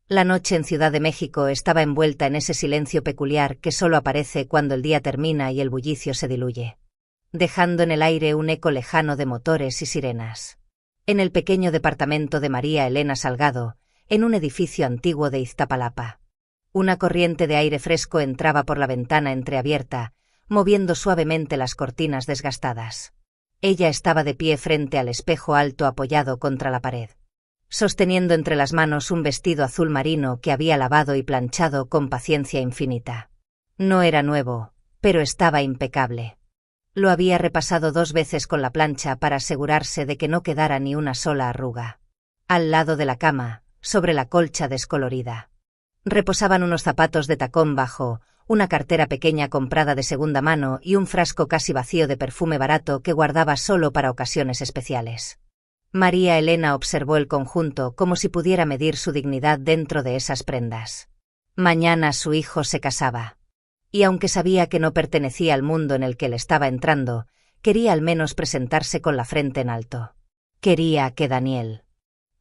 La noche en Ciudad de México estaba envuelta en ese silencio peculiar que solo aparece cuando el día termina y el bullicio se diluye, dejando en el aire un eco lejano de motores y sirenas. En el pequeño departamento de María Elena Salgado, en un edificio antiguo de Iztapalapa, una corriente de aire fresco entraba por la ventana entreabierta, moviendo suavemente las cortinas desgastadas. Ella estaba de pie frente al espejo alto apoyado contra la pared, sosteniendo entre las manos un vestido azul marino que había lavado y planchado con paciencia infinita. No era nuevo, pero estaba impecable. Lo había repasado 2 veces con la plancha para asegurarse de que no quedara ni una sola arruga. Al lado de la cama, sobre la colcha descolorida, reposaban unos zapatos de tacón bajo, una cartera pequeña comprada de segunda mano y un frasco casi vacío de perfume barato que guardaba solo para ocasiones especiales. María Elena observó el conjunto como si pudiera medir su dignidad dentro de esas prendas. Mañana su hijo se casaba. Y aunque sabía que no pertenecía al mundo en el que le estaba entrando, quería al menos presentarse con la frente en alto. Quería que Daniel,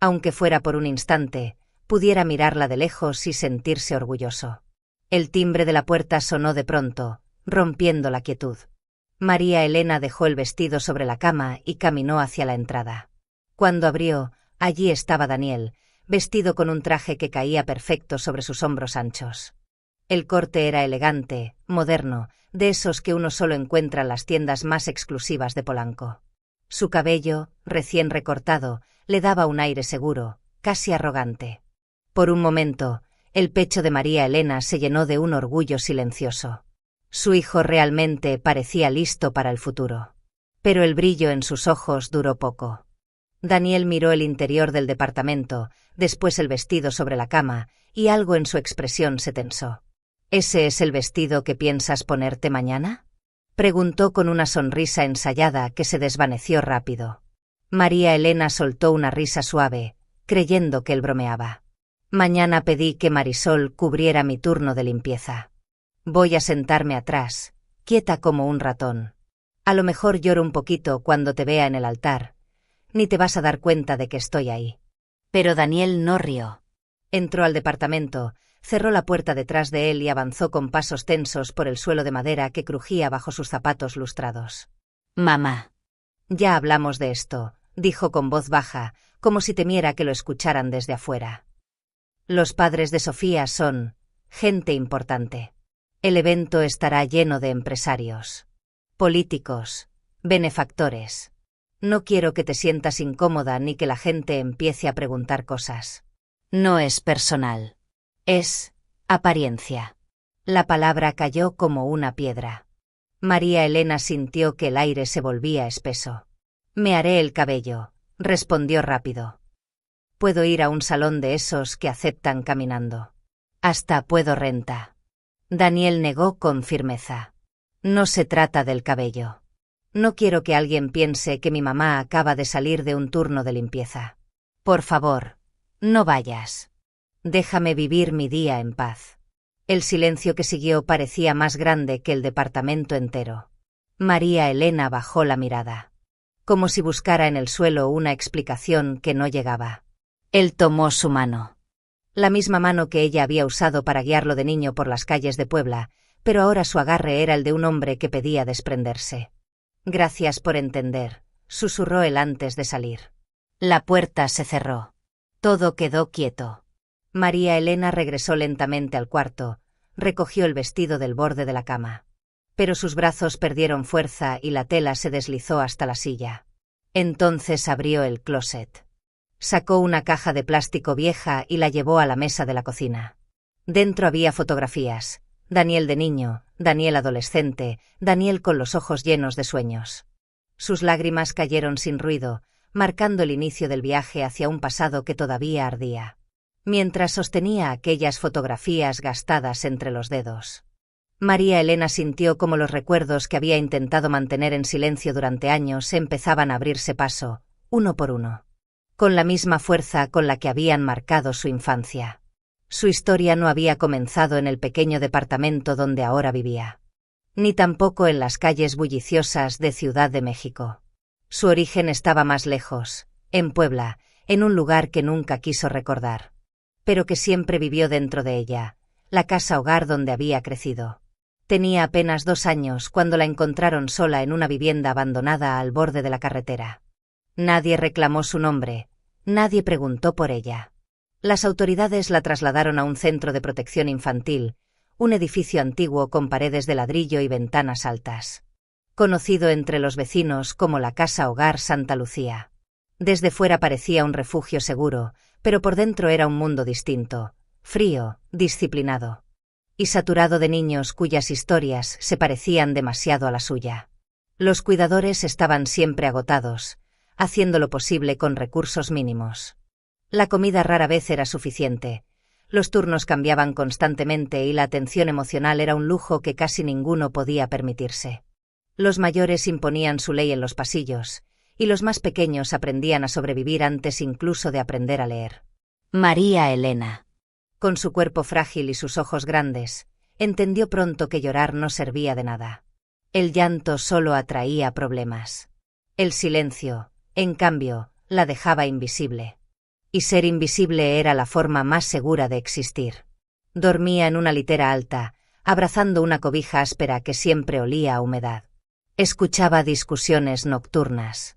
aunque fuera por un instante, pudiera mirarla de lejos y sentirse orgulloso. El timbre de la puerta sonó de pronto, rompiendo la quietud. María Elena dejó el vestido sobre la cama y caminó hacia la entrada. Cuando abrió, allí estaba Daniel, vestido con un traje que caía perfecto sobre sus hombros anchos. El corte era elegante, moderno, de esos que uno solo encuentra en las tiendas más exclusivas de Polanco. Su cabello, recién recortado, le daba un aire seguro, casi arrogante. Por un momento, el pecho de María Elena se llenó de un orgullo silencioso. Su hijo realmente parecía listo para el futuro. Pero el brillo en sus ojos duró poco. Daniel miró el interior del departamento, después el vestido sobre la cama, y algo en su expresión se tensó. ¿Ese es el vestido que piensas ponerte mañana?, preguntó con una sonrisa ensayada que se desvaneció rápido. María Elena soltó una risa suave, creyendo que él bromeaba. Mañana pedí que Marisol cubriera mi turno de limpieza. Voy a sentarme atrás, quieta como un ratón. A lo mejor lloro un poquito cuando te vea en el altar. Ni te vas a dar cuenta de que estoy ahí. Pero Daniel no rió. Entró al departamento, cerró la puerta detrás de él y avanzó con pasos tensos por el suelo de madera que crujía bajo sus zapatos lustrados. «Mamá». «Ya hablamos de esto», dijo con voz baja, como si temiera que lo escucharan desde afuera. «Los padres de Sofía son gente importante. El evento estará lleno de empresarios, políticos, benefactores. No quiero que te sientas incómoda ni que la gente empiece a preguntar cosas. No es personal. Es apariencia». La palabra cayó como una piedra. María Elena sintió que el aire se volvía espeso. «Me haré el cabello», respondió rápido. «Puedo ir a un salón de esos que aceptan caminando. Hasta puedo renta». Daniel negó con firmeza. «No se trata del cabello. No quiero que alguien piense que mi mamá acaba de salir de un turno de limpieza. Por favor, no vayas. Déjame vivir mi día en paz». El silencio que siguió parecía más grande que el departamento entero. María Elena bajó la mirada, como si buscara en el suelo una explicación que no llegaba. Él tomó su mano. La misma mano que ella había usado para guiarlo de niño por las calles de Puebla, pero ahora su agarre era el de un hombre que pedía desprenderse. «Gracias por entender», susurró él antes de salir. La puerta se cerró. Todo quedó quieto. María Elena regresó lentamente al cuarto, recogió el vestido del borde de la cama. Pero sus brazos perdieron fuerza y la tela se deslizó hasta la silla. Entonces abrió el closet. Sacó una caja de plástico vieja y la llevó a la mesa de la cocina. Dentro había fotografías. Daniel de niño, Daniel adolescente, Daniel con los ojos llenos de sueños. Sus lágrimas cayeron sin ruido, marcando el inicio del viaje hacia un pasado que todavía ardía. Mientras sostenía aquellas fotografías gastadas entre los dedos, María Elena sintió como los recuerdos que había intentado mantener en silencio durante años empezaban a abrirse paso, uno por uno, con la misma fuerza con la que habían marcado su infancia. Su historia no había comenzado en el pequeño departamento donde ahora vivía, ni tampoco en las calles bulliciosas de Ciudad de México. Su origen estaba más lejos, en Puebla, en un lugar que nunca quiso recordar. pero que siempre vivió dentro de ella, la casa hogar donde había crecido. Tenía apenas 2 años cuando la encontraron sola en una vivienda abandonada al borde de la carretera. Nadie reclamó su nombre, nadie preguntó por ella. Las autoridades la trasladaron a un centro de protección infantil, un edificio antiguo con paredes de ladrillo y ventanas altas. Conocido entre los vecinos como la Casa Hogar Santa Lucía. Desde fuera parecía un refugio seguro, pero por dentro era un mundo distinto, frío, disciplinado. Y saturado de niños cuyas historias se parecían demasiado a la suya. Los cuidadores estaban siempre agotados, haciendo lo posible con recursos mínimos. La comida rara vez era suficiente. Los turnos cambiaban constantemente y la atención emocional era un lujo que casi ninguno podía permitirse. Los mayores imponían su ley en los pasillos, y los más pequeños aprendían a sobrevivir antes incluso de aprender a leer. María Elena, con su cuerpo frágil y sus ojos grandes, entendió pronto que llorar no servía de nada. El llanto solo atraía problemas. El silencio, en cambio, la dejaba invisible. Y ser invisible era la forma más segura de existir. Dormía en una litera alta, abrazando una cobija áspera que siempre olía a humedad. Escuchaba discusiones nocturnas.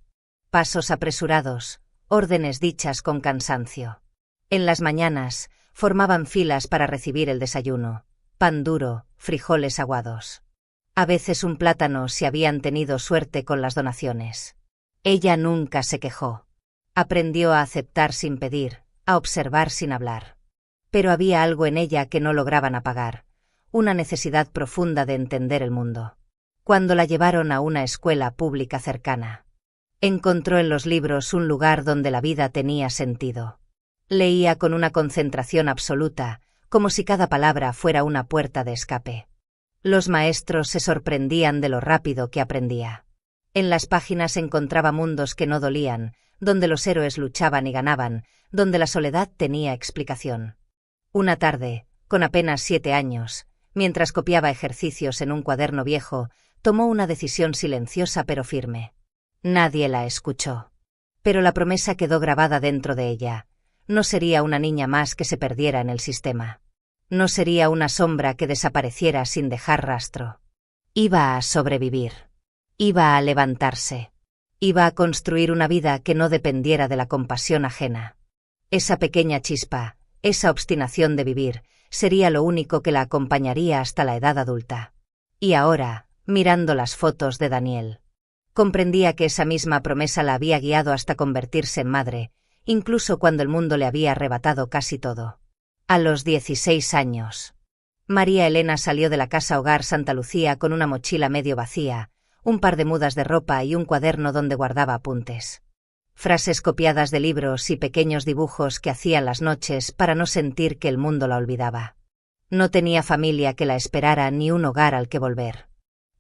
Pasos apresurados, órdenes dichas con cansancio. En las mañanas, formaban filas para recibir el desayuno, pan duro, frijoles aguados. A veces un plátano si habían tenido suerte con las donaciones. Ella nunca se quejó. Aprendió a aceptar sin pedir, a observar sin hablar. Pero había algo en ella que no lograban apagar, una necesidad profunda de entender el mundo. Cuando la llevaron a una escuela pública cercana, encontró en los libros un lugar donde la vida tenía sentido. Leía con una concentración absoluta, como si cada palabra fuera una puerta de escape. Los maestros se sorprendían de lo rápido que aprendía. En las páginas encontraba mundos que no dolían, donde los héroes luchaban y ganaban, donde la soledad tenía explicación. Una tarde, con apenas 7 años, mientras copiaba ejercicios en un cuaderno viejo, tomó una decisión silenciosa pero firme. Nadie la escuchó. Pero la promesa quedó grabada dentro de ella. No sería una niña más que se perdiera en el sistema. No sería una sombra que desapareciera sin dejar rastro. Iba a sobrevivir. Iba a levantarse. Iba a construir una vida que no dependiera de la compasión ajena. Esa pequeña chispa, esa obstinación de vivir, sería lo único que la acompañaría hasta la edad adulta. Y ahora, mirando las fotos de Daniel, comprendía que esa misma promesa la había guiado hasta convertirse en madre, incluso cuando el mundo le había arrebatado casi todo. A los 16 años. María Elena salió de la Casa Hogar Santa Lucía con una mochila medio vacía, un par de mudas de ropa y un cuaderno donde guardaba apuntes. Frases copiadas de libros y pequeños dibujos que hacía en las noches para no sentir que el mundo la olvidaba. No tenía familia que la esperara ni un hogar al que volver.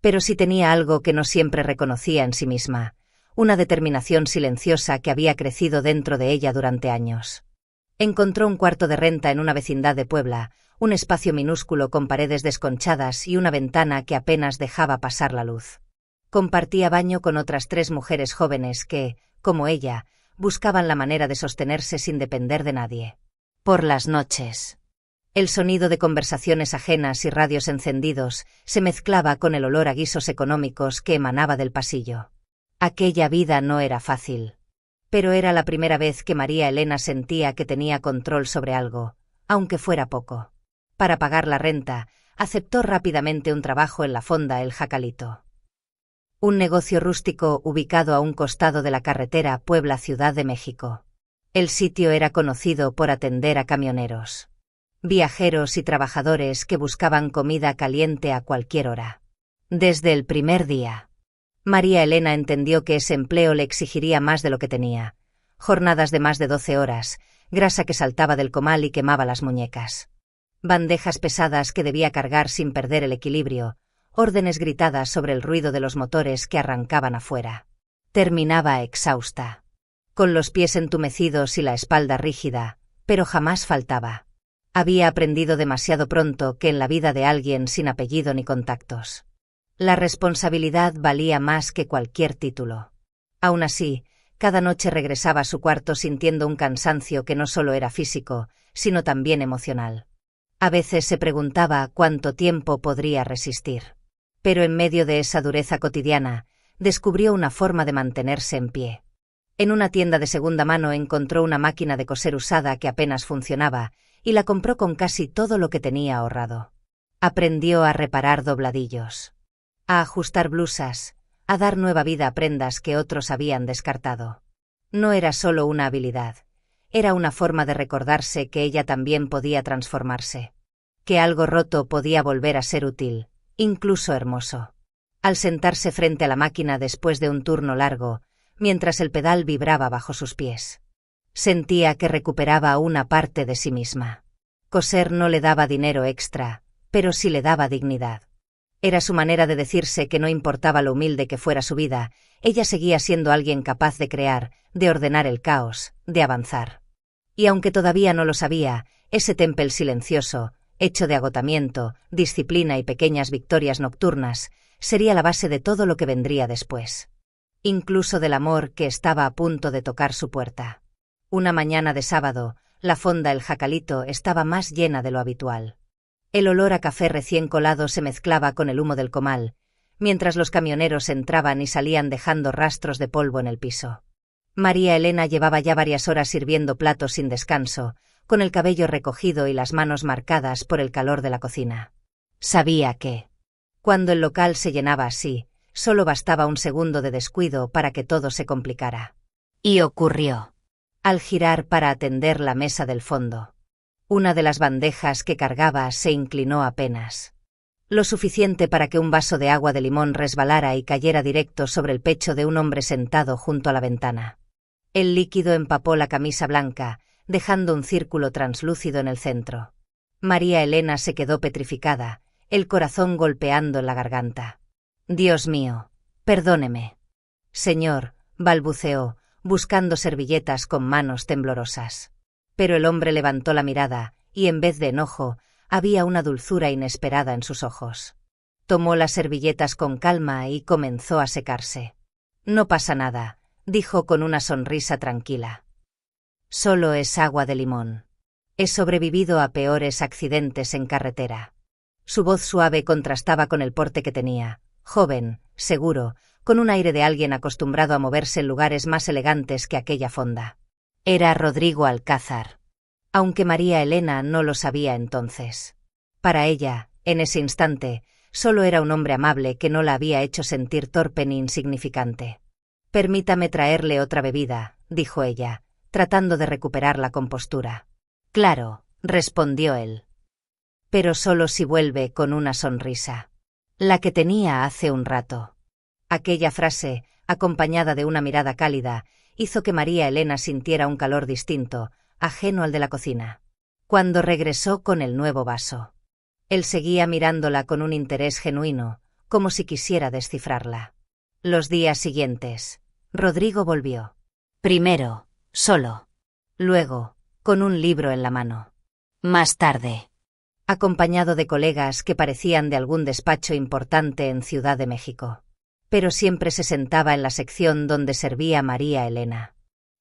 Pero sí tenía algo que no siempre reconocía en sí misma, una determinación silenciosa que había crecido dentro de ella durante años. Encontró un cuarto de renta en una vecindad de Puebla, un espacio minúsculo con paredes desconchadas y una ventana que apenas dejaba pasar la luz. Compartía baño con otras 3 mujeres jóvenes que, como ella, buscaban la manera de sostenerse sin depender de nadie. Por las noches, el sonido de conversaciones ajenas y radios encendidos se mezclaba con el olor a guisos económicos que emanaba del pasillo. Aquella vida no era fácil. Pero era la primera vez que María Elena sentía que tenía control sobre algo, aunque fuera poco. Para pagar la renta, aceptó rápidamente un trabajo en la fonda El Jacalito. Un negocio rústico ubicado a un costado de la carretera Puebla-Ciudad de México. El sitio era conocido por atender a camioneros, viajeros y trabajadores que buscaban comida caliente a cualquier hora. Desde el primer día, María Elena entendió que ese empleo le exigiría más de lo que tenía. Jornadas de más de 12 horas, grasa que saltaba del comal y quemaba las muñecas. Bandejas pesadas que debía cargar sin perder el equilibrio, órdenes gritadas sobre el ruido de los motores que arrancaban afuera. Terminaba exhausta, con los pies entumecidos y la espalda rígida, pero jamás faltaba. Había aprendido demasiado pronto que en la vida de alguien sin apellido ni contactos, la responsabilidad valía más que cualquier título. Aún así, Cada noche regresaba a su cuarto sintiendo un cansancio que no solo era físico, sino también emocional. A veces se preguntaba cuánto tiempo podría resistir. Pero en medio de esa dureza cotidiana, descubrió una forma de mantenerse en pie. En una tienda de segunda mano encontró una máquina de coser usada que apenas funcionaba, y la compró con casi todo lo que tenía ahorrado. Aprendió a reparar dobladillos, a ajustar blusas, a dar nueva vida a prendas que otros habían descartado. No era solo una habilidad, era una forma de recordarse que ella también podía transformarse, que algo roto podía volver a ser útil, incluso hermoso. Al sentarse frente a la máquina después de un turno largo, mientras el pedal vibraba bajo sus pies, sentía que recuperaba una parte de sí misma. Coser no le daba dinero extra, pero sí le daba dignidad. Era su manera de decirse que no importaba lo humilde que fuera su vida, ella seguía siendo alguien capaz de crear, de ordenar el caos, de avanzar. Y aunque todavía no lo sabía, ese temple silencioso, hecho de agotamiento, disciplina y pequeñas victorias nocturnas, sería la base de todo lo que vendría después. Incluso del amor que estaba a punto de tocar su puerta. Una mañana de sábado, la fonda El Jacalito estaba más llena de lo habitual. El olor a café recién colado se mezclaba con el humo del comal, mientras los camioneros entraban y salían dejando rastros de polvo en el piso. María Elena llevaba ya varias horas sirviendo platos sin descanso, con el cabello recogido y las manos marcadas por el calor de la cocina. Sabía que, cuando el local se llenaba así, solo bastaba un segundo de descuido para que todo se complicara. Y ocurrió. Al girar para atender la mesa del fondo, una de las bandejas que cargaba se inclinó apenas. Lo suficiente para que un vaso de agua de limón resbalara y cayera directo sobre el pecho de un hombre sentado junto a la ventana. El líquido empapó la camisa blanca, dejando un círculo translúcido en el centro. María Elena se quedó petrificada, el corazón golpeando en la garganta. «Dios mío, perdóneme». «Señor», balbuceó, buscando servilletas con manos temblorosas. Pero el hombre levantó la mirada, y en vez de enojo, había una dulzura inesperada en sus ojos. Tomó las servilletas con calma y comenzó a secarse. «No pasa nada», dijo con una sonrisa tranquila. «Solo es agua de limón. He sobrevivido a peores accidentes en carretera». Su voz suave contrastaba con el porte que tenía, joven, seguro, con un aire de alguien acostumbrado a moverse en lugares más elegantes que aquella fonda. Era Rodrigo Alcázar. Aunque María Elena no lo sabía entonces. Para ella, en ese instante, solo era un hombre amable que no la había hecho sentir torpe ni insignificante. «Permítame traerle otra bebida», dijo ella, tratando de recuperar la compostura. «Claro», respondió él. «Pero solo si vuelve con una sonrisa. La que tenía hace un rato». Aquella frase, acompañada de una mirada cálida, hizo que María Elena sintiera un calor distinto, ajeno al de la cocina. Cuando regresó con el nuevo vaso, él seguía mirándola con un interés genuino, como si quisiera descifrarla. Los días siguientes, Rodrigo volvió. Primero, solo. Luego, con un libro en la mano. Más tarde, acompañado de colegas que parecían de algún despacho importante en Ciudad de México. Pero siempre se sentaba en la sección donde servía María Elena.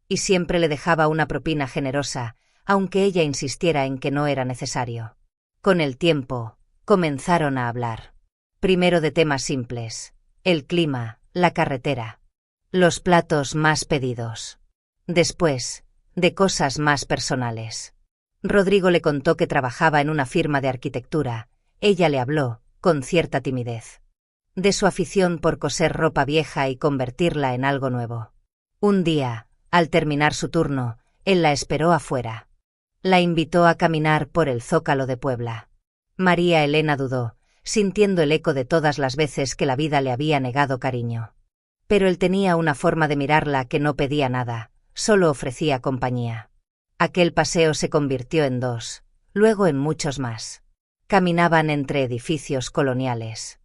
Y siempre le dejaba una propina generosa, aunque ella insistiera en que no era necesario. Con el tiempo, comenzaron a hablar. Primero de temas simples, el clima, la carretera, los platos más pedidos. Después, de cosas más personales. Rodrigo le contó que trabajaba en una firma de arquitectura. Ella le habló, con cierta timidez, de su afición por coser ropa vieja y convertirla en algo nuevo. Un día, al terminar su turno, él la esperó afuera. La invitó a caminar por el Zócalo de Puebla. María Elena dudó, sintiendo el eco de todas las veces que la vida le había negado cariño. Pero él tenía una forma de mirarla que no pedía nada, solo ofrecía compañía. Aquel paseo se convirtió en dos, luego en muchos más. Caminaban entre edificios coloniales.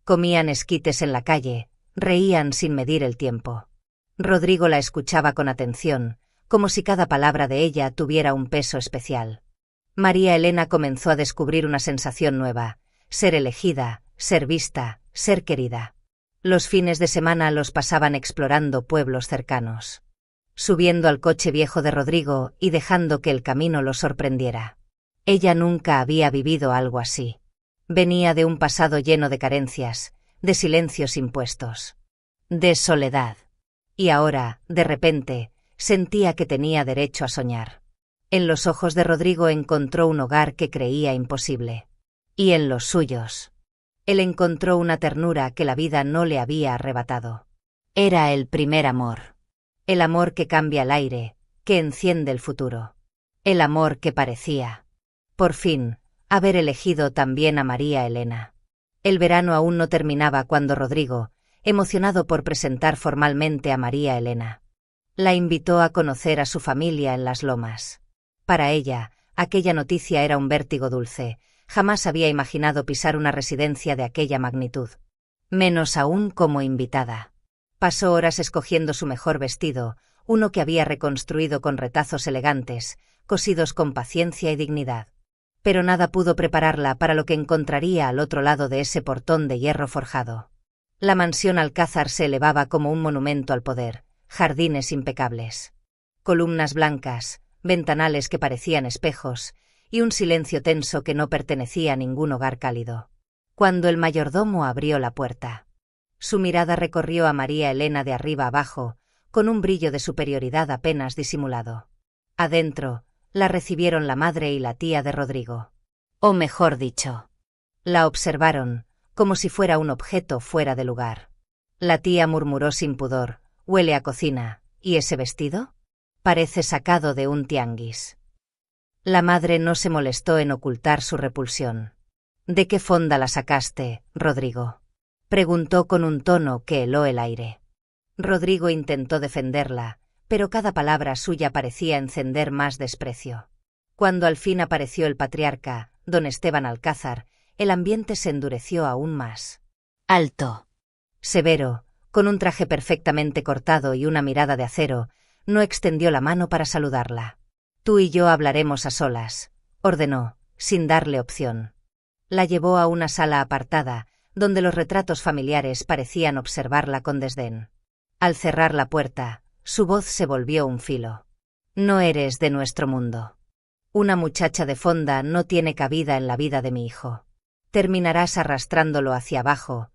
Comían esquites en la calle, reían sin medir el tiempo. Rodrigo la escuchaba con atención, como si cada palabra de ella tuviera un peso especial. María Elena comenzó a descubrir una sensación nueva, ser elegida, ser vista, ser querida. Los fines de semana los pasaban explorando pueblos cercanos. subiendo al coche viejo de Rodrigo y dejando que el camino lo sorprendiera. Ella nunca había vivido algo así. Venía de un pasado lleno de carencias, de silencios impuestos, de soledad. Y ahora, de repente, sentía que tenía derecho a soñar. En los ojos de Rodrigo encontró un hogar que creía imposible. Y en los suyos. Él encontró una ternura que la vida no le había arrebatado. Era el primer amor. El amor que cambia el aire, que enciende el futuro. El amor que parecía, por fin, haber elegido también a María Elena. El verano aún no terminaba cuando Rodrigo, emocionado por presentar formalmente a María Elena, la invitó a conocer a su familia en Las Lomas. Para ella, aquella noticia era un vértigo dulce. Jamás había imaginado pisar una residencia de aquella magnitud. Menos aún como invitada. Pasó horas escogiendo su mejor vestido, uno que había reconstruido con retazos elegantes, cosidos con paciencia y dignidad. Pero nada pudo prepararla para lo que encontraría al otro lado de ese portón de hierro forjado. La mansión Alcázar se elevaba como un monumento al poder, jardines impecables, columnas blancas, ventanales que parecían espejos, y un silencio tenso que no pertenecía a ningún hogar cálido. Cuando el mayordomo abrió la puerta, su mirada recorrió a María Elena de arriba abajo, con un brillo de superioridad apenas disimulado. Adentro, la recibieron la madre y la tía de Rodrigo. O mejor dicho, la observaron, como si fuera un objeto fuera de lugar. La tía murmuró sin pudor: «Huele a cocina, ¿y ese vestido? Parece sacado de un tianguis». La madre no se molestó en ocultar su repulsión. «¿De qué fonda la sacaste, Rodrigo?», preguntó con un tono que heló el aire. Rodrigo intentó defenderla, pero cada palabra suya parecía encender más desprecio. Cuando al fin apareció el patriarca, don Esteban Alcázar, el ambiente se endureció aún más. Alto, severo, con un traje perfectamente cortado y una mirada de acero, no extendió la mano para saludarla. «Tú y yo hablaremos a solas», ordenó, sin darle opción. La llevó a una sala apartada, donde los retratos familiares parecían observarla con desdén. Al cerrar la puerta, su voz se volvió un filo. «No eres de nuestro mundo. Una muchacha de fonda no tiene cabida en la vida de mi hijo. Terminarás arrastrándolo hacia abajo,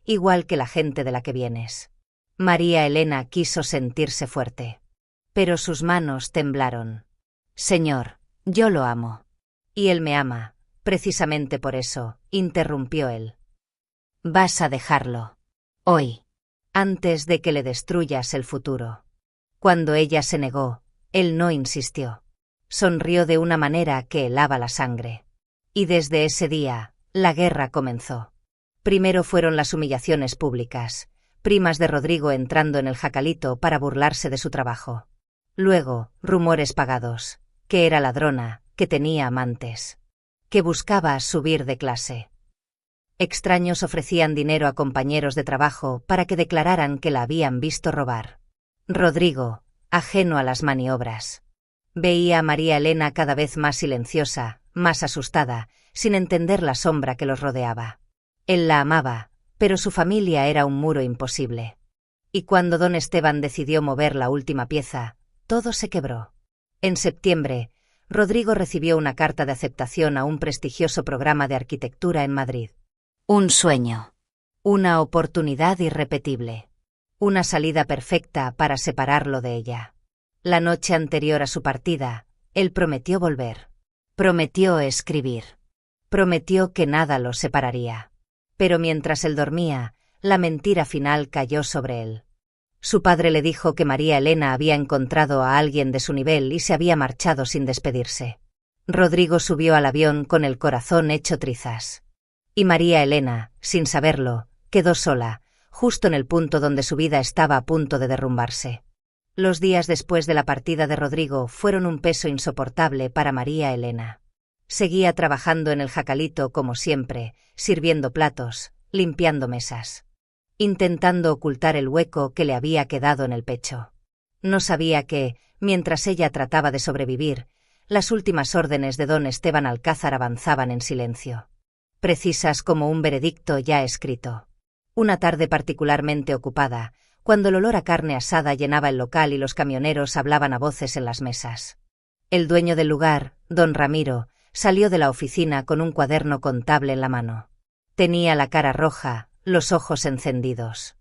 igual que la gente de la que vienes». María Elena quiso sentirse fuerte, pero sus manos temblaron. «Señor, yo lo amo. Y él me ama, precisamente por eso», interrumpió él. «Vas a dejarlo. Hoy. Antes de que le destruyas el futuro». Cuando ella se negó, él no insistió. Sonrió de una manera que helaba la sangre. Y desde ese día, la guerra comenzó. Primero fueron las humillaciones públicas, primas de Rodrigo entrando en el jacalito para burlarse de su trabajo. Luego, rumores pagados, que era ladrona, que tenía amantes, que buscaba subir de clase. Extraños ofrecían dinero a compañeros de trabajo para que declararan que la habían visto robar. Rodrigo, ajeno a las maniobras, veía a María Elena cada vez más silenciosa, más asustada, sin entender la sombra que los rodeaba. Él la amaba, pero su familia era un muro imposible. Y cuando don Esteban decidió mover la última pieza, todo se quebró. En septiembre, Rodrigo recibió una carta de aceptación a un prestigioso programa de arquitectura en Madrid. Un sueño. Una oportunidad irrepetible. Una salida perfecta para separarlo de ella. La noche anterior a su partida, él prometió volver. Prometió escribir. Prometió que nada los separaría. Pero mientras él dormía, la mentira final cayó sobre él. Su padre le dijo que María Elena había encontrado a alguien de su nivel y se había marchado sin despedirse. Rodrigo subió al avión con el corazón hecho trizas. Y María Elena, sin saberlo, quedó sola, justo en el punto donde su vida estaba a punto de derrumbarse. Los días después de la partida de Rodrigo fueron un peso insoportable para María Elena. Seguía trabajando en el jacalito como siempre, sirviendo platos, limpiando mesas, intentando ocultar el hueco que le había quedado en el pecho. No sabía que, mientras ella trataba de sobrevivir, las últimas órdenes de don Esteban Alcázar avanzaban en silencio, precisas como un veredicto ya escrito. Una tarde particularmente ocupada, cuando el olor a carne asada llenaba el local y los camioneros hablaban a voces en las mesas. El dueño del lugar, don Ramiro, salió de la oficina con un cuaderno contable en la mano. Tenía la cara roja, los ojos encendidos.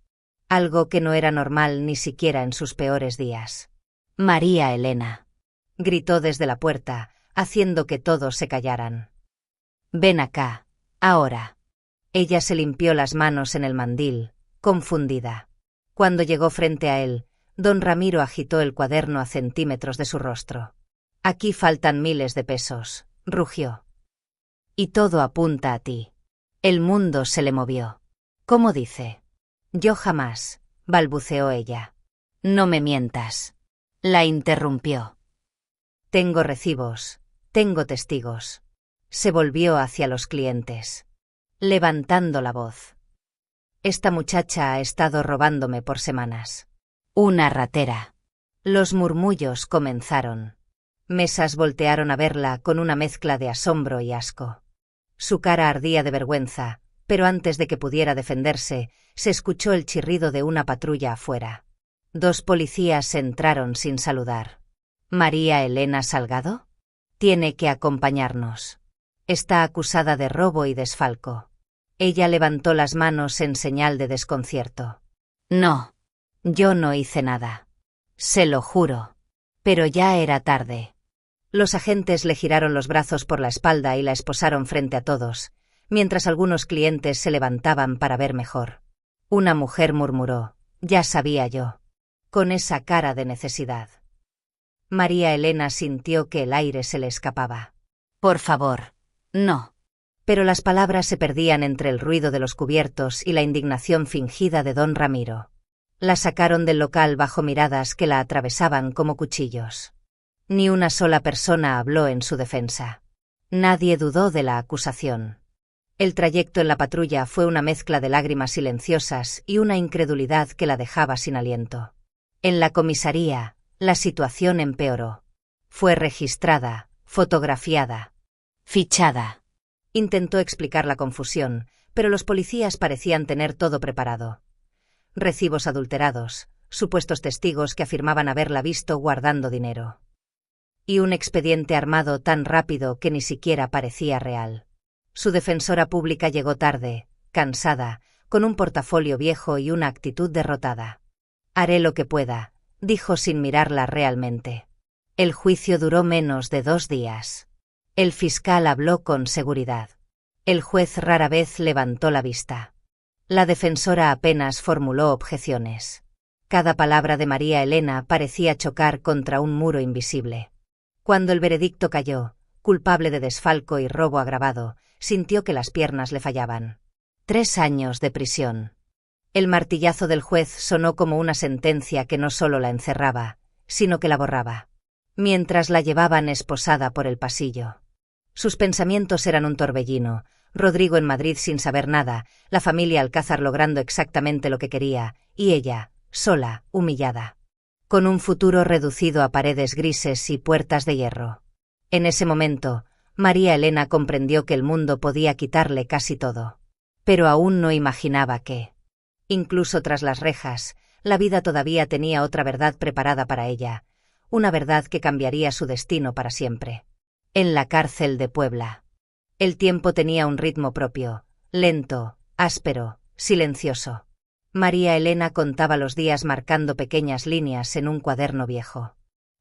Algo que no era normal ni siquiera en sus peores días. «María Elena», gritó desde la puerta, haciendo que todos se callaran. «Ven acá, ahora». Ella se limpió las manos en el mandil, confundida. Cuando llegó frente a él, don Ramiro agitó el cuaderno a centímetros de su rostro. «Aquí faltan miles de pesos», rugió. «Y todo apunta a ti». El mundo se le movió. «¿Cómo dice?» «Yo jamás», balbuceó ella. «No me mientas», la interrumpió. «Tengo recibos, tengo testigos». Se volvió hacia los clientes, levantando la voz. «Esta muchacha ha estado robándome por semanas. Una ratera». Los murmullos comenzaron. Mesas voltearon a verla con una mezcla de asombro y asco. Su cara ardía de vergüenza, pero antes de que pudiera defenderse, se escuchó el chirrido de una patrulla afuera. 2 policías entraron sin saludar. «¿María Elena Salgado? Tiene que acompañarnos. Está acusada de robo y desfalco». Ella levantó las manos en señal de desconcierto. «No, yo no hice nada. Se lo juro». Pero ya era tarde. Los agentes le giraron los brazos por la espalda y la esposaron frente a todos, mientras algunos clientes se levantaban para ver mejor. Una mujer murmuró: «Ya sabía yo», con esa cara de necesidad. María Elena sintió que el aire se le escapaba. «Por favor, no». Pero las palabras se perdían entre el ruido de los cubiertos y la indignación fingida de don Ramiro. La sacaron del local bajo miradas que la atravesaban como cuchillos. Ni una sola persona habló en su defensa. Nadie dudó de la acusación. El trayecto en la patrulla fue una mezcla de lágrimas silenciosas y una incredulidad que la dejaba sin aliento. En la comisaría, la situación empeoró. Fue registrada, fotografiada, fichada. Intentó explicar la confusión, pero los policías parecían tener todo preparado. Recibos adulterados, supuestos testigos que afirmaban haberla visto guardando dinero. Y un expediente armado tan rápido que ni siquiera parecía real. Su defensora pública llegó tarde, cansada, con un portafolio viejo y una actitud derrotada. «Haré lo que pueda», dijo sin mirarla realmente. El juicio duró menos de 2 días. El fiscal habló con seguridad. El juez rara vez levantó la vista. La defensora apenas formuló objeciones. Cada palabra de María Elena parecía chocar contra un muro invisible. Cuando el veredicto cayó, culpable de desfalco y robo agravado, sintió que las piernas le fallaban. 3 años de prisión. El martillazo del juez sonó como una sentencia que no solo la encerraba, sino que la borraba. Mientras la llevaban esposada por el pasillo. Sus pensamientos eran un torbellino: Rodrigo en Madrid sin saber nada, la familia Alcázar logrando exactamente lo que quería, y ella, sola, humillada. Con un futuro reducido a paredes grises y puertas de hierro. En ese momento, María Elena comprendió que el mundo podía quitarle casi todo. Pero aún no imaginaba que, incluso tras las rejas, la vida todavía tenía otra verdad preparada para ella, una verdad que cambiaría su destino para siempre. En la cárcel de Puebla. El tiempo tenía un ritmo propio, lento, áspero, silencioso. María Elena contaba los días marcando pequeñas líneas en un cuaderno viejo,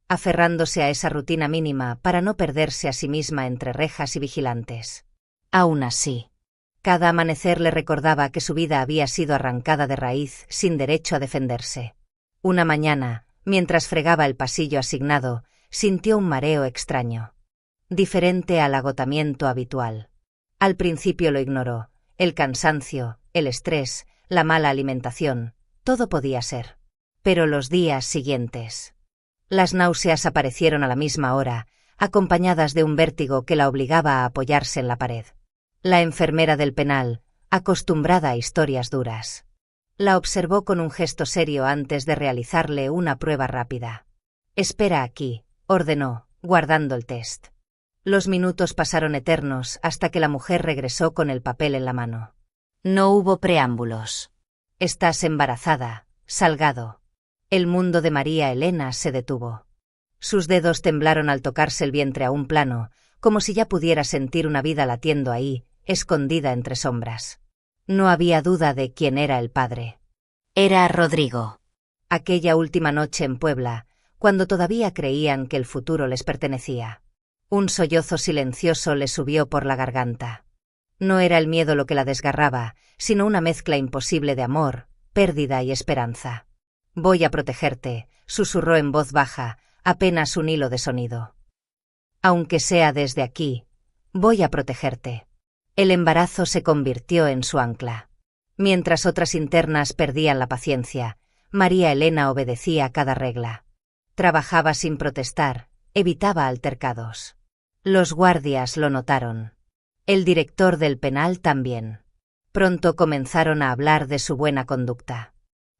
aferrándose a esa rutina mínima para no perderse a sí misma entre rejas y vigilantes. Aún así, cada amanecer le recordaba que su vida había sido arrancada de raíz sin derecho a defenderse. Una mañana, mientras fregaba el pasillo asignado, sintió un mareo extraño, diferente al agotamiento habitual. Al principio lo ignoró: el cansancio, el estrés, la mala alimentación, todo podía ser. Pero los días siguientes. Las náuseas aparecieron a la misma hora, acompañadas de un vértigo que la obligaba a apoyarse en la pared. La enfermera del penal, acostumbrada a historias duras, la observó con un gesto serio antes de realizarle una prueba rápida. «Espera aquí», ordenó, guardando el test. Los minutos pasaron eternos hasta que la mujer regresó con el papel en la mano. No hubo preámbulos. «Estás embarazada», Salgado. El mundo de María Elena se detuvo. Sus dedos temblaron al tocarse el vientre aún plano, como si ya pudiera sentir una vida latiendo ahí, escondida entre sombras. No había duda de quién era el padre. Era Rodrigo. Aquella última noche en Puebla, cuando todavía creían que el futuro les pertenecía. Un sollozo silencioso le subió por la garganta. No era el miedo lo que la desgarraba, sino una mezcla imposible de amor, pérdida y esperanza. «Voy a protegerte», susurró en voz baja, apenas un hilo de sonido. «Aunque sea desde aquí, voy a protegerte». El embarazo se convirtió en su ancla. Mientras otras internas perdían la paciencia, María Elena obedecía cada regla. Trabajaba sin protestar, evitaba altercados. Los guardias lo notaron. El director del penal también. Pronto comenzaron a hablar de su buena conducta.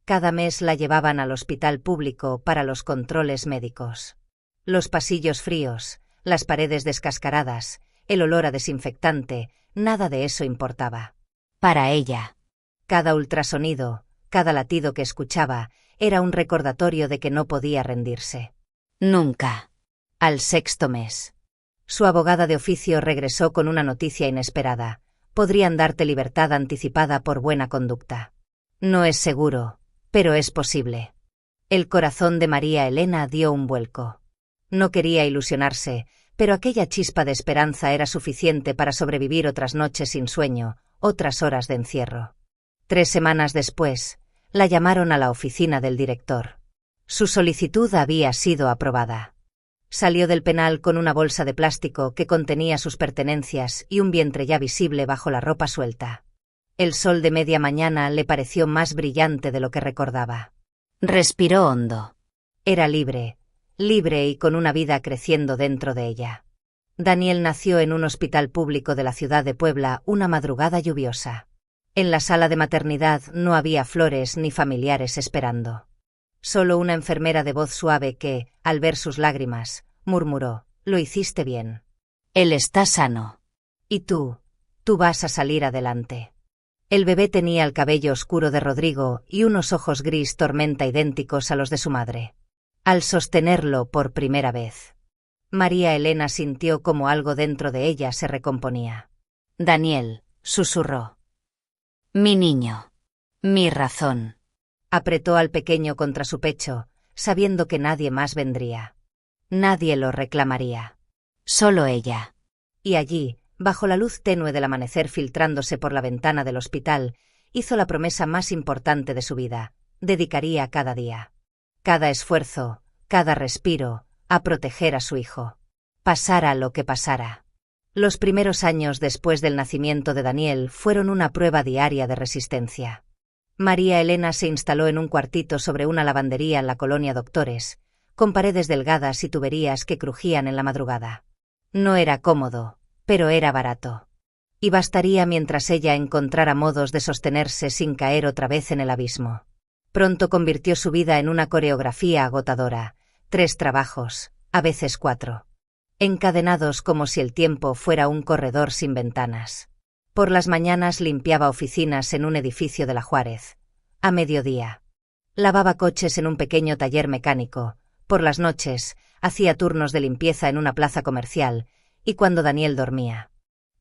Cada mes la llevaban al hospital público para los controles médicos. Los pasillos fríos, las paredes descascaradas, el olor a desinfectante, nada de eso importaba. Para ella, cada ultrasonido, cada latido que escuchaba, era un recordatorio de que no podía rendirse. Nunca. Al 6.º mes. Su abogada de oficio regresó con una noticia inesperada. Podrían darte libertad anticipada por buena conducta. No es seguro, pero es posible. El corazón de María Elena dio un vuelco. No quería ilusionarse, pero aquella chispa de esperanza era suficiente para sobrevivir otras noches sin sueño, otras horas de encierro. 3 semanas después, la llamaron a la oficina del director. Su solicitud había sido aprobada. Salió del penal con una bolsa de plástico que contenía sus pertenencias y un vientre ya visible bajo la ropa suelta. El sol de media mañana le pareció más brillante de lo que recordaba. Respiró hondo. Era libre, libre y con una vida creciendo dentro de ella. Daniel nació en un hospital público de la ciudad de Puebla una madrugada lluviosa. En la sala de maternidad no había flores ni familiares esperando. Solo una enfermera de voz suave que, al ver sus lágrimas, murmuró: «Lo hiciste bien. Él está sano. Y tú vas a salir adelante». El bebé tenía el cabello oscuro de Rodrigo y unos ojos gris tormenta idénticos a los de su madre. Al sostenerlo por primera vez, María Elena sintió como algo dentro de ella se recomponía. «Daniel», susurró. «Mi niño. Mi razón». Apretó al pequeño contra su pecho, sabiendo que nadie más vendría. Nadie lo reclamaría. Solo ella. Y allí, bajo la luz tenue del amanecer filtrándose por la ventana del hospital, hizo la promesa más importante de su vida: dedicaría cada día, cada esfuerzo, cada respiro, a proteger a su hijo. Pasara lo que pasara. Los primeros años después del nacimiento de Daniel fueron una prueba diaria de resistencia. María Elena se instaló en un cuartito sobre una lavandería en la colonia Doctores, con paredes delgadas y tuberías que crujían en la madrugada. No era cómodo, pero era barato. Y bastaría mientras ella encontrara modos de sostenerse sin caer otra vez en el abismo. Pronto convirtió su vida en una coreografía agotadora: 3 trabajos, a veces 4. Encadenados como si el tiempo fuera un corredor sin ventanas. Por las mañanas limpiaba oficinas en un edificio de la Juárez. A mediodía, lavaba coches en un pequeño taller mecánico. Por las noches, hacía turnos de limpieza en una plaza comercial, y cuando Daniel dormía,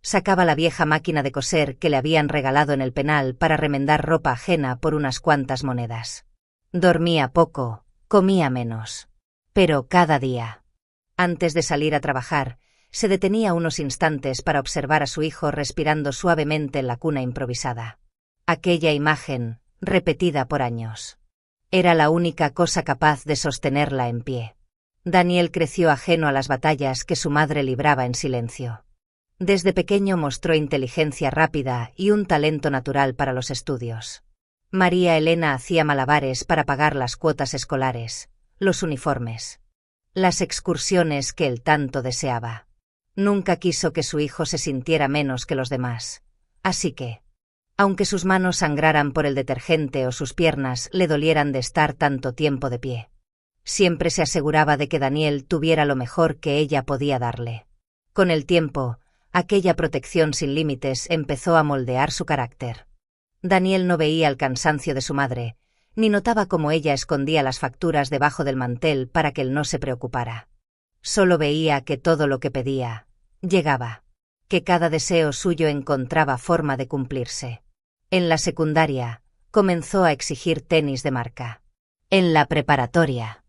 sacaba la vieja máquina de coser que le habían regalado en el penal para remendar ropa ajena por unas cuantas monedas. Dormía poco, comía menos. Pero cada día, antes de salir a trabajar, se detenía unos instantes para observar a su hijo respirando suavemente en la cuna improvisada. Aquella imagen, repetida por años, era la única cosa capaz de sostenerla en pie. Daniel creció ajeno a las batallas que su madre libraba en silencio. Desde pequeño mostró inteligencia rápida y un talento natural para los estudios. María Elena hacía malabares para pagar las cuotas escolares, los uniformes, las excursiones que él tanto deseaba. Nunca quiso que su hijo se sintiera menos que los demás. Así que, aunque sus manos sangraran por el detergente o sus piernas le dolieran de estar tanto tiempo de pie, siempre se aseguraba de que Daniel tuviera lo mejor que ella podía darle. Con el tiempo, aquella protección sin límites empezó a moldear su carácter. Daniel no veía el cansancio de su madre, ni notaba cómo ella escondía las facturas debajo del mantel para que él no se preocupara. Solo veía que todo lo que pedía llegaba, que cada deseo suyo encontraba forma de cumplirse. En la secundaria, comenzó a exigir tenis de marca. En la preparatoria,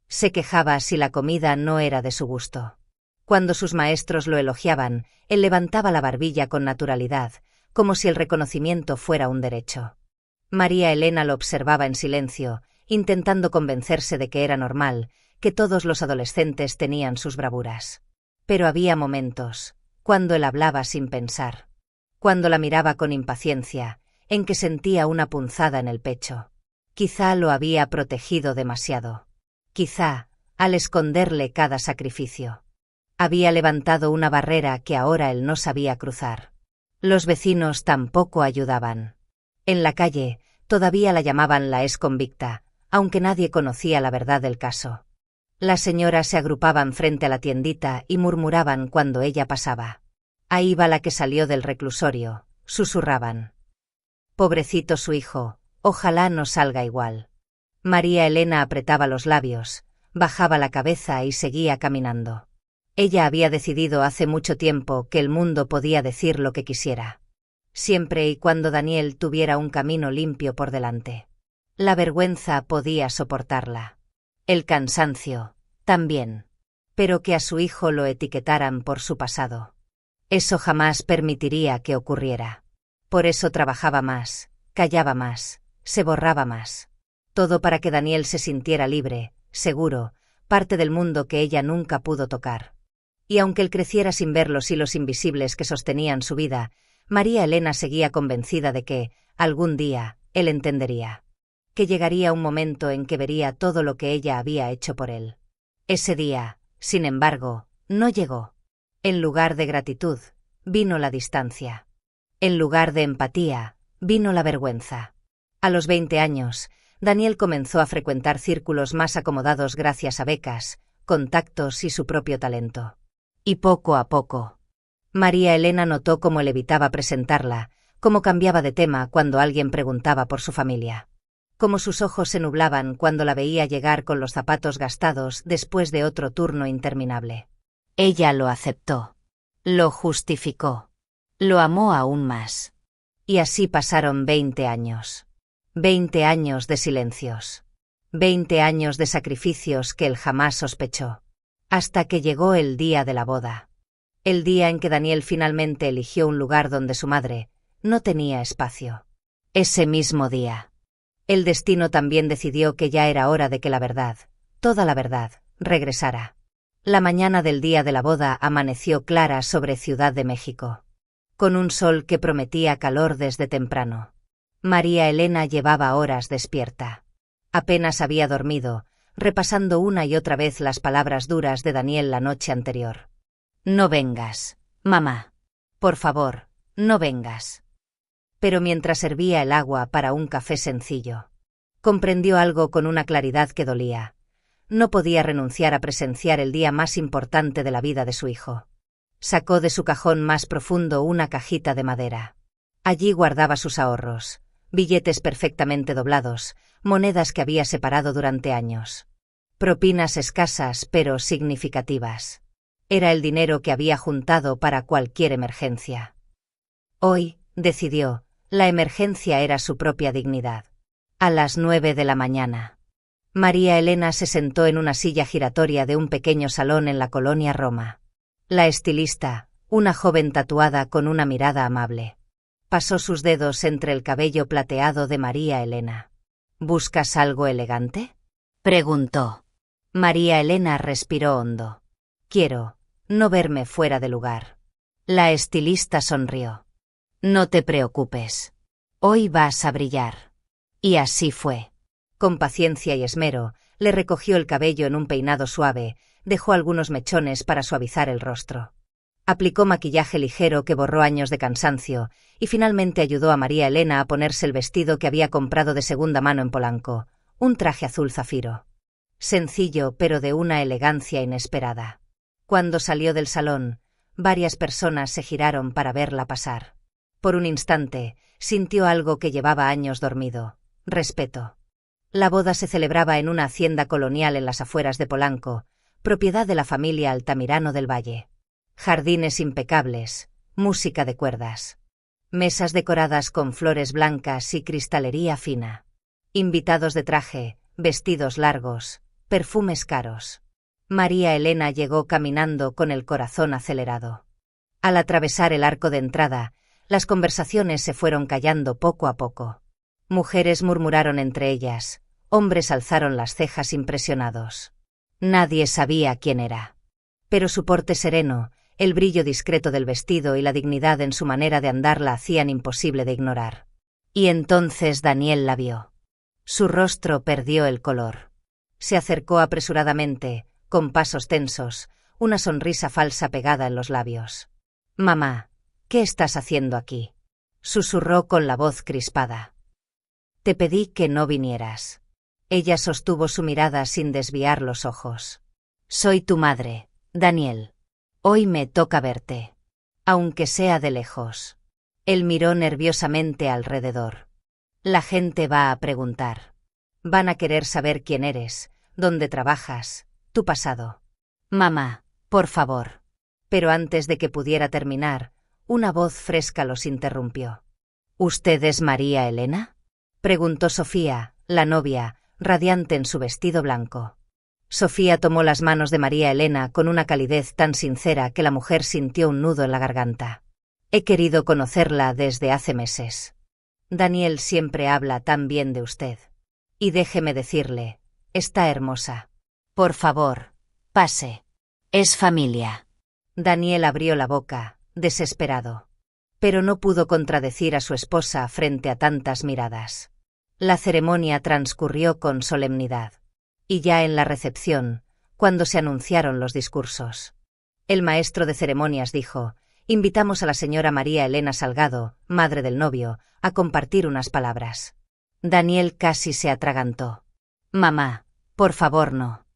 se quejaba si la comida no era de su gusto. Cuando sus maestros lo elogiaban, él levantaba la barbilla con naturalidad, como si el reconocimiento fuera un derecho. María Elena lo observaba en silencio, intentando convencerse de que era normal, que todos los adolescentes tenían sus bravuras. Pero había momentos, cuando él hablaba sin pensar, cuando la miraba con impaciencia, en que sentía una punzada en el pecho. Quizá lo había protegido demasiado. Quizá, al esconderle cada sacrificio, había levantado una barrera que ahora él no sabía cruzar. Los vecinos tampoco ayudaban. En la calle, todavía la llamaban la exconvicta, aunque nadie conocía la verdad del caso. Las señoras se agrupaban frente a la tiendita y murmuraban cuando ella pasaba. Ahí va la que salió del reclusorio, susurraban. Pobrecito su hijo, ojalá no salga igual. María Elena apretaba los labios, bajaba la cabeza y seguía caminando. Ella había decidido hace mucho tiempo que el mundo podía decir lo que quisiera, siempre y cuando Daniel tuviera un camino limpio por delante. La vergüenza podía soportarla. El cansancio, también. Pero que a su hijo lo etiquetaran por su pasado. Eso jamás permitiría que ocurriera. Por eso trabajaba más, callaba más, se borraba más. Todo para que Daniel se sintiera libre, seguro, parte del mundo que ella nunca pudo tocar. Y aunque él creciera sin ver los hilos invisibles que sostenían su vida, María Elena seguía convencida de que, algún día, él entendería. Que llegaría un momento en que vería todo lo que ella había hecho por él. Ese día, sin embargo, no llegó. En lugar de gratitud, vino la distancia. En lugar de empatía, vino la vergüenza. A los 20 años, Daniel comenzó a frecuentar círculos más acomodados gracias a becas, contactos y su propio talento. Y poco a poco, María Elena notó cómo él evitaba presentarla, cómo cambiaba de tema cuando alguien preguntaba por su familia. Cómo sus ojos se nublaban cuando la veía llegar con los zapatos gastados después de otro turno interminable. Ella lo aceptó. Lo justificó. Lo amó aún más. Y así pasaron 20 años. 20 años de silencios. 20 años de sacrificios que él jamás sospechó. Hasta que llegó el día de la boda. El día en que Daniel finalmente eligió un lugar donde su madre no tenía espacio. Ese mismo día, el destino también decidió que ya era hora de que la verdad, toda la verdad, regresara. La mañana del día de la boda amaneció clara sobre Ciudad de México, con un sol que prometía calor desde temprano. María Elena llevaba horas despierta. Apenas había dormido, repasando una y otra vez las palabras duras de Daniel la noche anterior. No vengas, mamá. Por favor, no vengas. Pero mientras servía el agua para un café sencillo, comprendió algo con una claridad que dolía. No podía renunciar a presenciar el día más importante de la vida de su hijo. Sacó de su cajón más profundo una cajita de madera. Allí guardaba sus ahorros, billetes perfectamente doblados, monedas que había separado durante años. Propinas escasas pero significativas. Era el dinero que había juntado para cualquier emergencia. Hoy, decidió, la emergencia era su propia dignidad. A las 9 de la mañana. María Elena se sentó en una silla giratoria de un pequeño salón en la colonia Roma. La estilista, una joven tatuada con una mirada amable, pasó sus dedos entre el cabello plateado de María Elena. ¿Buscas algo elegante?, preguntó. María Elena respiró hondo. Quiero no verme fuera de lugar. La estilista sonrió. No te preocupes. Hoy vas a brillar. Y así fue. Con paciencia y esmero, le recogió el cabello en un peinado suave, dejó algunos mechones para suavizar el rostro. Aplicó maquillaje ligero que borró años de cansancio, y finalmente ayudó a María Elena a ponerse el vestido que había comprado de segunda mano en Polanco, un traje azul zafiro. Sencillo pero de una elegancia inesperada. Cuando salió del salón, varias personas se giraron para verla pasar. Por un instante, sintió algo que llevaba años dormido: respeto. La boda se celebraba en una hacienda colonial en las afueras de Polanco, propiedad de la familia Altamirano del Valle. Jardines impecables, música de cuerdas. Mesas decoradas con flores blancas y cristalería fina. Invitados de traje, vestidos largos, perfumes caros. María Elena llegó caminando con el corazón acelerado. Al atravesar el arco de entrada, las conversaciones se fueron callando poco a poco. Mujeres murmuraron entre ellas, hombres alzaron las cejas impresionados. Nadie sabía quién era. Pero su porte sereno, el brillo discreto del vestido y la dignidad en su manera de andar la hacían imposible de ignorar. Y entonces Daniel la vio. Su rostro perdió el color. Se acercó apresuradamente, con pasos tensos, una sonrisa falsa pegada en los labios. «Mamá, ¿qué estás haciendo aquí?», susurró con la voz crispada. «Te pedí que no vinieras». Ella sostuvo su mirada sin desviar los ojos. «Soy tu madre, Daniel. Hoy me toca verte. Aunque sea de lejos». Él miró nerviosamente alrededor. «La gente va a preguntar. Van a querer saber quién eres, dónde trabajas, tu pasado. Mamá, por favor». Pero antes de que pudiera terminar, una voz fresca los interrumpió. «¿Usted es María Elena?», preguntó Sofía, la novia, radiante en su vestido blanco. Sofía tomó las manos de María Elena con una calidez tan sincera que la mujer sintió un nudo en la garganta. «He querido conocerla desde hace meses. Daniel siempre habla tan bien de usted. Y déjeme decirle, está hermosa. Por favor, pase. Es familia». Daniel abrió la boca, desesperado. Pero no pudo contradecir a su esposa frente a tantas miradas. La ceremonia transcurrió con solemnidad. Y ya en la recepción, cuando se anunciaron los discursos, el maestro de ceremonias dijo: «Invitamos a la señora María Elena Salgado, madre del novio, a compartir unas palabras». Daniel casi se atragantó. «Mamá, por favor no»,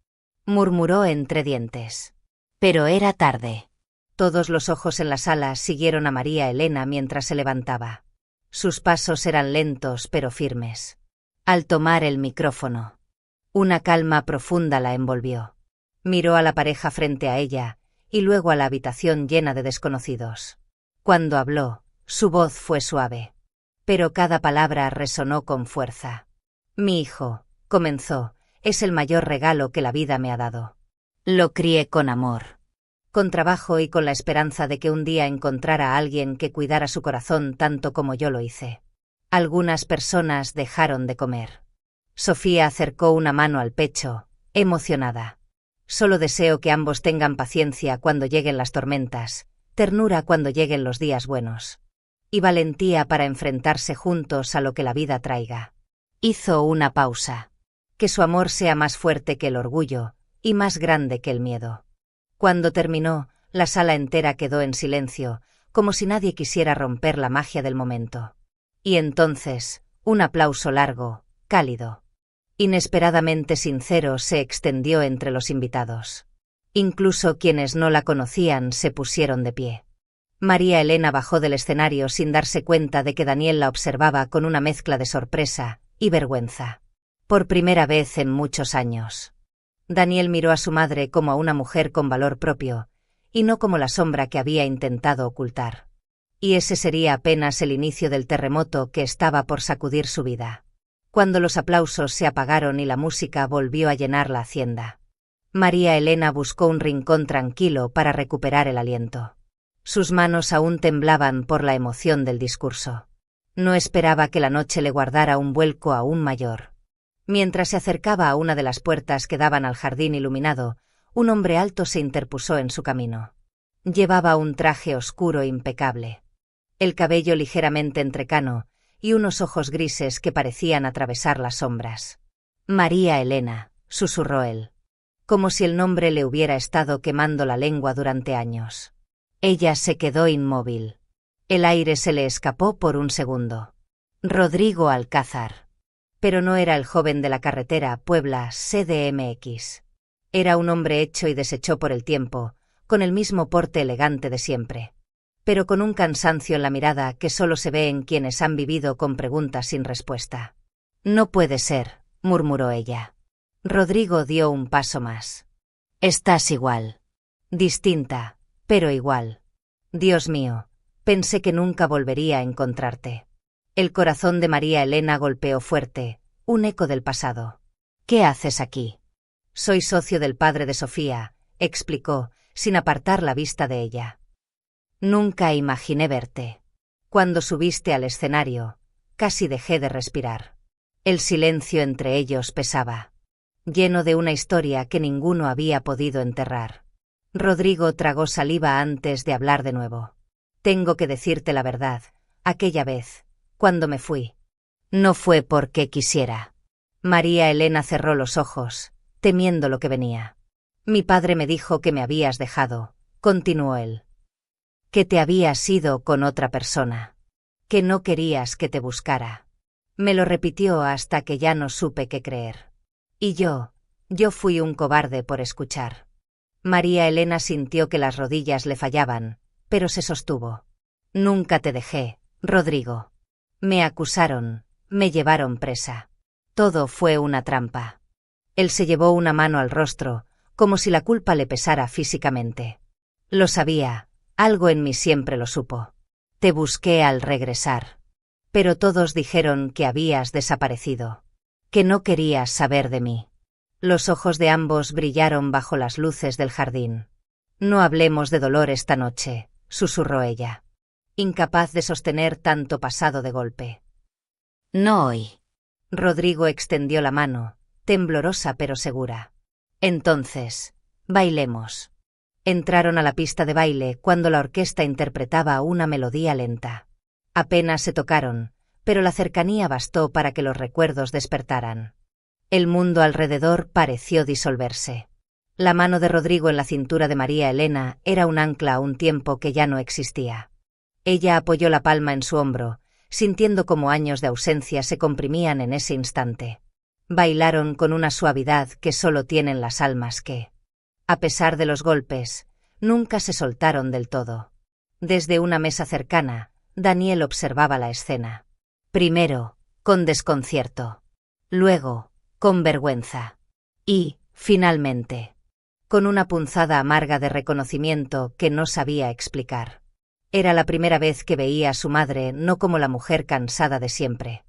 murmuró entre dientes. Pero era tarde. Todos los ojos en la sala siguieron a María Elena mientras se levantaba. Sus pasos eran lentos pero firmes. Al tomar el micrófono, una calma profunda la envolvió. Miró a la pareja frente a ella, y luego a la habitación llena de desconocidos. Cuando habló, su voz fue suave. Pero cada palabra resonó con fuerza. «Mi hijo», comenzó, «es el mayor regalo que la vida me ha dado. Lo crié con amor, con trabajo y con la esperanza de que un día encontrara a alguien que cuidara su corazón tanto como yo lo hice. Algunas personas dejaron de comer». Sofía acercó una mano al pecho, emocionada. «Solo deseo que ambos tengan paciencia cuando lleguen las tormentas, ternura cuando lleguen los días buenos, y valentía para enfrentarse juntos a lo que la vida traiga». Hizo una pausa. «Que su amor sea más fuerte que el orgullo, y más grande que el miedo». Cuando terminó, la sala entera quedó en silencio, como si nadie quisiera romper la magia del momento. Y entonces, un aplauso largo, cálido, inesperadamente sincero se extendió entre los invitados. Incluso quienes no la conocían se pusieron de pie. María Elena bajó del escenario sin darse cuenta de que Daniel la observaba con una mezcla de sorpresa y vergüenza. Por primera vez en muchos años. Daniel miró a su madre como a una mujer con valor propio, y no como la sombra que había intentado ocultar. Y ese sería apenas el inicio del terremoto que estaba por sacudir su vida. Cuando los aplausos se apagaron y la música volvió a llenar la hacienda, María Elena buscó un rincón tranquilo para recuperar el aliento. Sus manos aún temblaban por la emoción del discurso. No esperaba que la noche le guardara un vuelco aún mayor. Mientras se acercaba a una de las puertas que daban al jardín iluminado, un hombre alto se interpuso en su camino. Llevaba un traje oscuro e impecable, el cabello ligeramente entrecano y unos ojos grises que parecían atravesar las sombras. «María Elena», susurró él, como si el nombre le hubiera estado quemando la lengua durante años. Ella se quedó inmóvil. El aire se le escapó por un segundo. «Rodrigo Alcázar». Pero no era el joven de la carretera Puebla CDMX. Era un hombre hecho y deshecho por el tiempo, con el mismo porte elegante de siempre, pero con un cansancio en la mirada que solo se ve en quienes han vivido con preguntas sin respuesta. «No puede ser», murmuró ella. Rodrigo dio un paso más. Estás igual. Distinta, pero igual. Dios mío, pensé que nunca volvería a encontrarte. El corazón de María Elena golpeó fuerte, un eco del pasado. ¿Qué haces aquí? Soy socio del padre de Sofía, explicó, sin apartar la vista de ella. Nunca imaginé verte. Cuando subiste al escenario, casi dejé de respirar. El silencio entre ellos pesaba, lleno de una historia que ninguno había podido enterrar. Rodrigo tragó saliva antes de hablar de nuevo. Tengo que decirte la verdad, aquella vez, cuando me fui. No fue porque quisiera. María Elena cerró los ojos, temiendo lo que venía. Mi padre me dijo que me habías dejado, continuó él. Que te habías ido con otra persona. Que no querías que te buscara. Me lo repitió hasta que ya no supe qué creer. Y yo fui un cobarde por escuchar. María Elena sintió que las rodillas le fallaban, pero se sostuvo. Nunca te dejé, Rodrigo. Me acusaron, me llevaron presa. Todo fue una trampa. Él se llevó una mano al rostro, como si la culpa le pesara físicamente. Lo sabía, algo en mí siempre lo supo. Te busqué al regresar. Pero todos dijeron que habías desaparecido. Que no querías saber de mí. Los ojos de ambos brillaron bajo las luces del jardín. No hablemos de dolor esta noche, susurró ella, incapaz de sostener tanto pasado de golpe. No hoy. Rodrigo extendió la mano, temblorosa pero segura. Entonces, bailemos. Entraron a la pista de baile cuando la orquesta interpretaba una melodía lenta. Apenas se tocaron, pero la cercanía bastó para que los recuerdos despertaran. El mundo alrededor pareció disolverse. La mano de Rodrigo en la cintura de María Elena era un ancla a un tiempo que ya no existía. Ella apoyó la palma en su hombro, sintiendo como años de ausencia se comprimían en ese instante. Bailaron con una suavidad que solo tienen las almas que, a pesar de los golpes, nunca se soltaron del todo. Desde una mesa cercana, Daniel observaba la escena. Primero, con desconcierto. Luego, con vergüenza. Y, finalmente, con una punzada amarga de reconocimiento que no sabía explicar. Era la primera vez que veía a su madre no como la mujer cansada de siempre,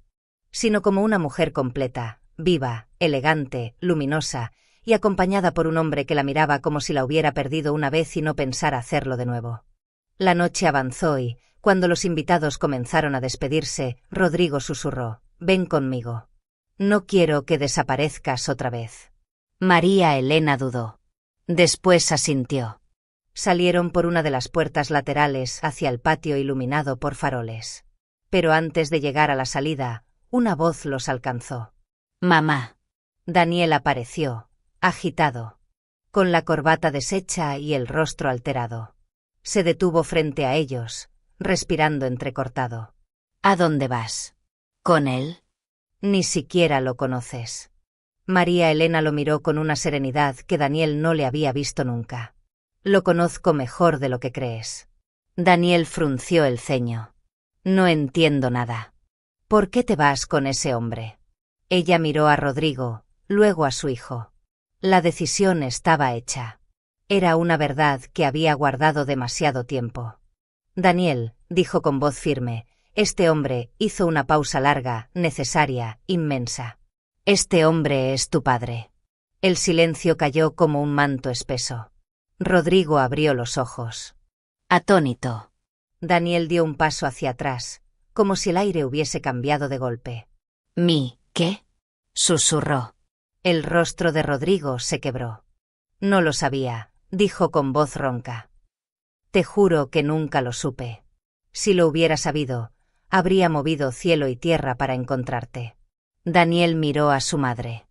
sino como una mujer completa, viva, elegante, luminosa, y acompañada por un hombre que la miraba como si la hubiera perdido una vez y no pensara hacerlo de nuevo. La noche avanzó y, cuando los invitados comenzaron a despedirse, Rodrigo susurró: «Ven conmigo. No quiero que desaparezcas otra vez». María Elena dudó. Después asintió. Salieron por una de las puertas laterales hacia el patio iluminado por faroles. Pero antes de llegar a la salida, una voz los alcanzó. «Mamá». Daniel apareció, agitado, con la corbata deshecha y el rostro alterado. Se detuvo frente a ellos, respirando entrecortado. «¿A dónde vas? ¿Con él? Ni siquiera lo conoces». María Elena lo miró con una serenidad que Daniel no le había visto nunca. «Lo conozco mejor de lo que crees». Daniel frunció el ceño. «No entiendo nada. ¿Por qué te vas con ese hombre?» Ella miró a Rodrigo, luego a su hijo. La decisión estaba hecha. Era una verdad que había guardado demasiado tiempo. «Daniel», dijo con voz firme, «este hombre», hizo una pausa larga, necesaria, inmensa. «Este hombre es tu padre». El silencio cayó como un manto espeso. Rodrigo abrió los ojos. Atónito. Daniel dio un paso hacia atrás, como si el aire hubiese cambiado de golpe. ¿Qué? Susurró. El rostro de Rodrigo se quebró. «No lo sabía», dijo con voz ronca. «Te juro que nunca lo supe. Si lo hubiera sabido, habría movido cielo y tierra para encontrarte». Daniel miró a su madre.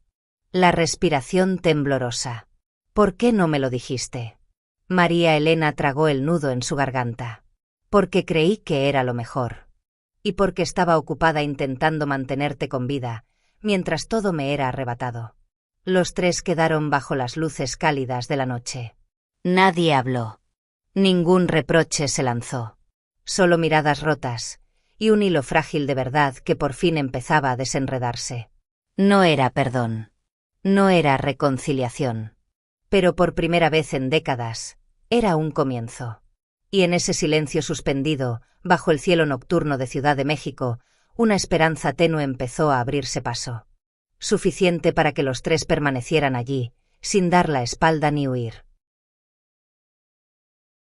La respiración temblorosa. «¿Por qué no me lo dijiste?» María Elena tragó el nudo en su garganta. «Porque creí que era lo mejor. Y porque estaba ocupada intentando mantenerte con vida, mientras todo me era arrebatado». Los tres quedaron bajo las luces cálidas de la noche. Nadie habló. Ningún reproche se lanzó. Solo miradas rotas, y un hilo frágil de verdad que por fin empezaba a desenredarse. No era perdón. No era reconciliación. Pero por primera vez en décadas, era un comienzo. Y en ese silencio suspendido, bajo el cielo nocturno de Ciudad de México, una esperanza tenue empezó a abrirse paso. Suficiente para que los tres permanecieran allí, sin dar la espalda ni huir.